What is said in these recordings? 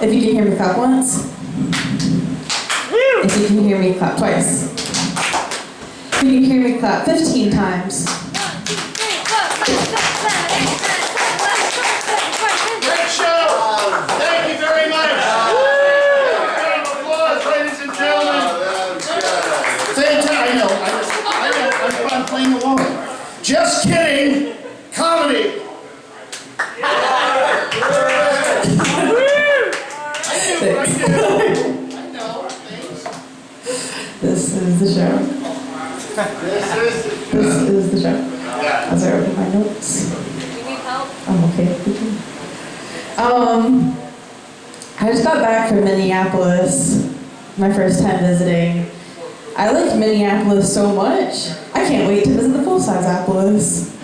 If you can hear me, clap once. If you can hear me, clap twice. If you can hear me, clap 15 times. Great show! Thank you very much! Round of applause, ladies and gentlemen. Same time, I know, I'm playing along. Just kidding! Comedy! This is the show. This is the show. As I open my notes. Do you need help? I'm okay. I just got back from Minneapolis, my first time visiting. I liked Minneapolis so much, I can't wait to visit the full-size Appalus.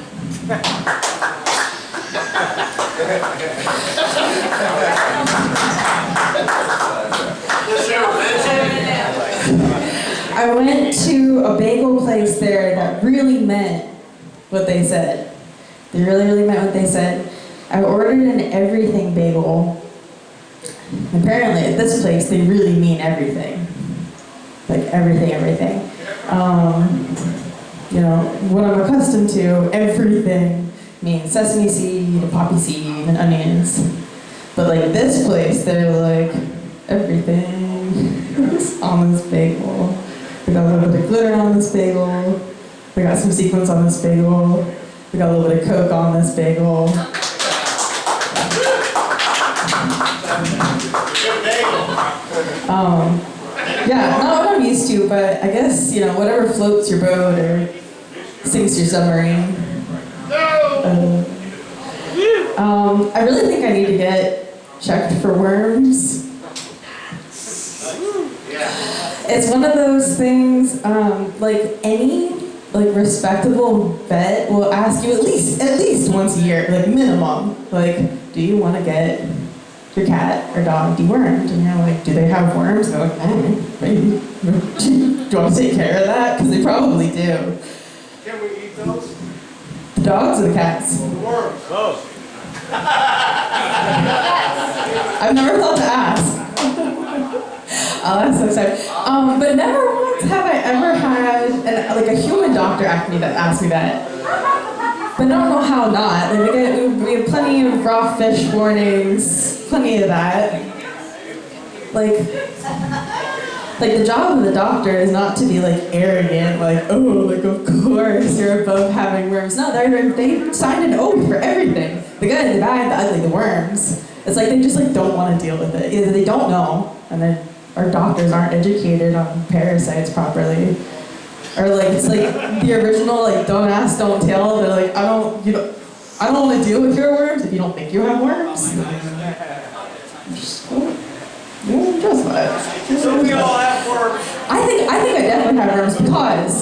I went to a bagel place there that really meant what they said. They really, really meant what they said. I ordered an everything bagel. Apparently at this place, they really mean everything. Like everything. You know, what I'm accustomed to, everything means sesame seed, and poppy seed, and onions. But like this place, they're like, everything is on this bagel. We got a little bit of glitter on this bagel. We got some sequins on this bagel. We got a little bit of Coke on this bagel. Yeah, not what I'm used to, but I guess, you know, whatever floats your boat or sinks your submarine. I really think I need to get checked for worms. It's one of those things, like any respectable vet will ask you at least once a year, like minimum, like, do you want to get your cat or dog dewormed? And you're like, do they have worms? And they're like, maybe. Do you want to take care of that? Because they probably do. Can we eat those? The dogs or the cats? The worms. Both. I've never thought to ask. Oh, that's so sad. But never once have I ever had a human doctor ask me that. But I don't know how not. Like, we have plenty of raw fish warnings, plenty of that. Like the job of the doctor is not to be like arrogant, like, oh, like of course you're above having worms. No, they signed an oath for everything. The good, the bad, the ugly, the worms. It's like they just like don't want to deal with it. Either they don't know, and our doctors aren't educated on parasites properly. Or like it's like the original like don't ask, don't tell. They're like, I don't want to deal with your worms if you don't think you have worms. Just that. So we all have worms. I think I definitely have worms because,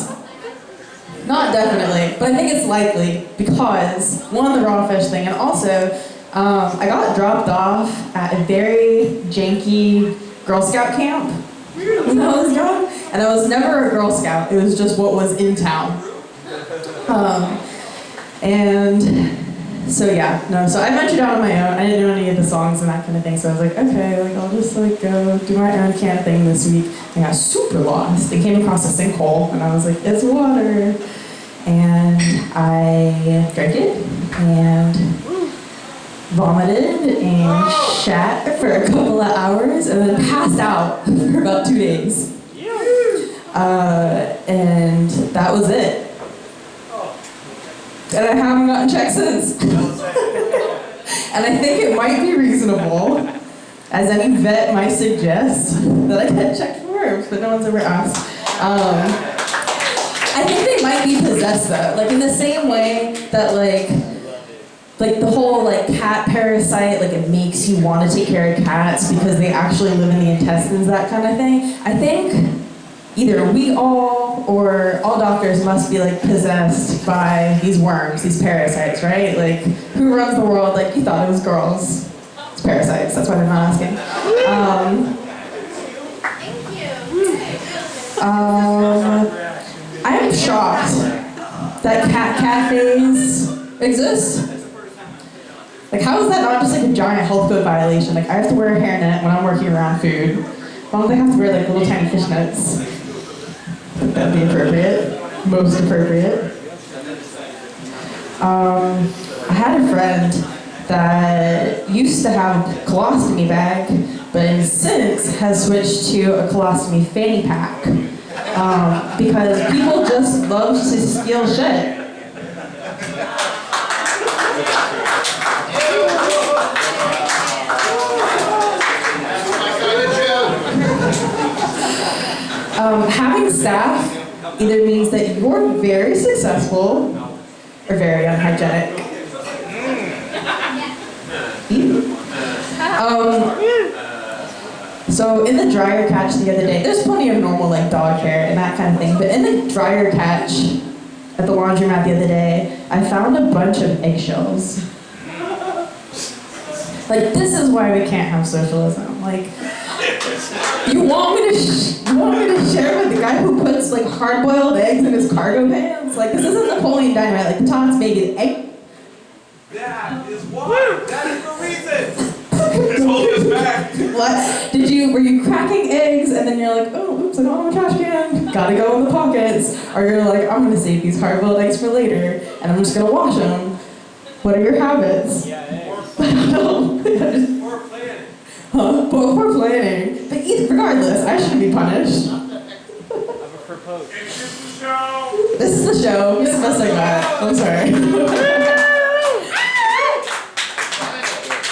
not definitely, but I think it's likely because one, the raw fish thing, and also I got dropped off at a very janky Girl Scout camp when I was young, and I was never a Girl Scout. It was just what was in town. And so so I ventured out on my own. I didn't know any of the songs and that kind of thing, so I was like, okay, like I'll just like go do my own camp thing this week. I got super lost. I came across a sinkhole, and I was like, it's water. And I drank it, and vomited and shat for a couple of hours, and then passed out for about 2 days. And that was it. And I haven't gotten checked since. And I think it might be reasonable, as any vet might suggest, that I get checked for worms, but no one's ever asked. I think they might be possessed though, like in the same way that like the whole like cat parasite, like it makes you want to take care of cats because they actually live in the intestines, that kind of thing. I think either we all or all doctors must be like possessed by these worms, these parasites, right? Like who runs the world? Like you thought it was girls. It's parasites, that's why they're not asking. I am shocked that cat cafes exist. Like, how is that not just like a giant health code violation? violation. Like, I have to wear a hairnet when I'm working around food. As long as I have to wear like little tiny fishnets. That'd be appropriate. Most appropriate. I had a friend that used to have a colostomy bag, but since has switched to a colostomy fanny pack. Because people just love to steal shit. Having staff either means that you're very successful or very unhygienic. So in the dryer catch the other day, there's plenty of normal like dog hair and that kind of thing, but in the dryer catch at the laundromat the other day, I found a bunch of eggshells. Like, this is why we can't have socialism. Like, you want me to share with the guy who puts like hard-boiled eggs in his cargo pants? Like, this isn't Napoleon Dynamite. Like, Patton's baby, egg. That is why. That is the reason. It's holding us back. What? Were you cracking eggs and then you're like, oh, oops, I don't have a trash can. Gotta go in the pockets. Or you're like, I'm gonna save these hard-boiled eggs for later and I'm just gonna wash them. What are your habits? Yeah, eggs. I don't know. Or planning. Huh? Both for planning. But regardless, I shouldn't be punished. I've proposed. This This is the show. Miss Messing that. I'm sorry.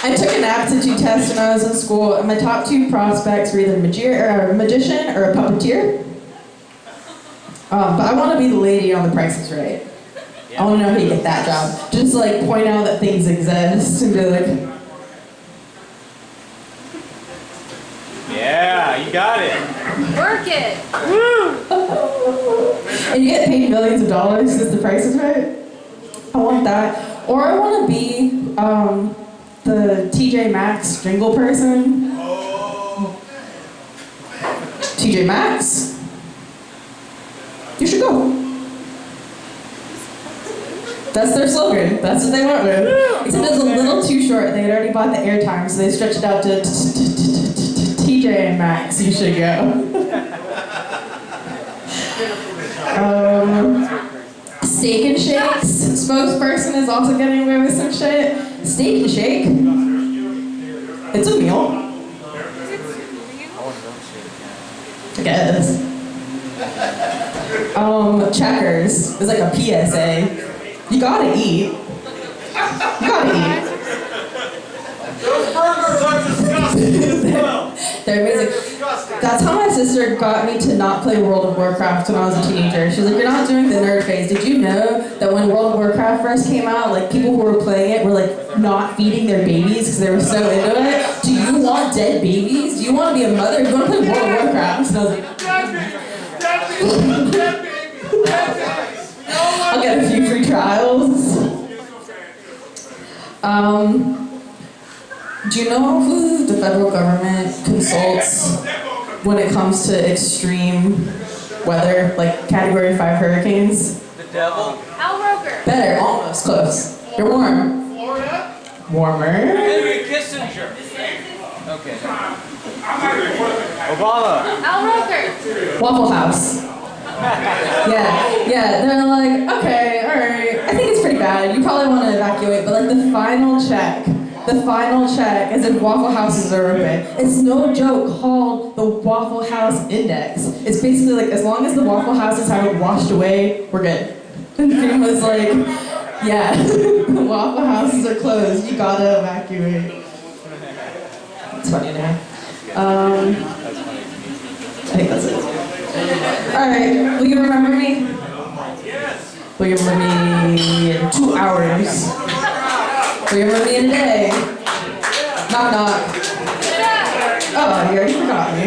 I took an aptitude test when I was in school, and my top two prospects were either a magician or a puppeteer. But I want to be the lady on The Price is Right. I want to know how you get that job. Just like point out that things exist and be like, yeah, you got it. Work it. and you get paid millions of dollars because The Price is Right. I want that. Or I want to be the TJ Maxx jingle person. TJ Maxx? You should go. That's their slogan. That's what they went with. Except it was a little too short. They had already bought the airtime, so they stretched it out to TJ and Maxx. You should go. Steak and Shake's spokesperson is also getting away with some shit. Steak and Shake. It's a meal. I guess. Checkers is like a PSA. You gotta eat. You gotta eat. Those burgers are disgusting as well. They're amazing. That's how my sister got me to not play World of Warcraft when I was a teenager. She was like, you're not doing the nerd phase. Did you know that when World of Warcraft first came out, like people who were playing it were like not feeding their babies because they were so into it? Do you want dead babies? Do you want to be a mother? Do you want to play World of Warcraft? And I was like, I'll get a few free trials. Do you know who the federal government consults when it comes to extreme weather, like Category 5 hurricanes? The devil. Al Roker. Better, almost, close. You're warm. Florida? Warmer. Henry Kissinger. Okay. Obama. Al Roker. Waffle House. Yeah, they're like, okay, alright, I think it's pretty bad. You probably want to evacuate, but like the final check is if Waffle Houses are open. It's no joke called the Waffle House Index. It's basically like, as long as the Waffle Houses haven't washed away, we're good. And Freedom was like, yeah, the Waffle Houses are closed, you gotta evacuate. It's funny to me. I think that's it. Alright, will you remember me? Yes. Will you remember me in 2 hours? Will you remember me in a day? Knock knock. Oh, you already forgot me.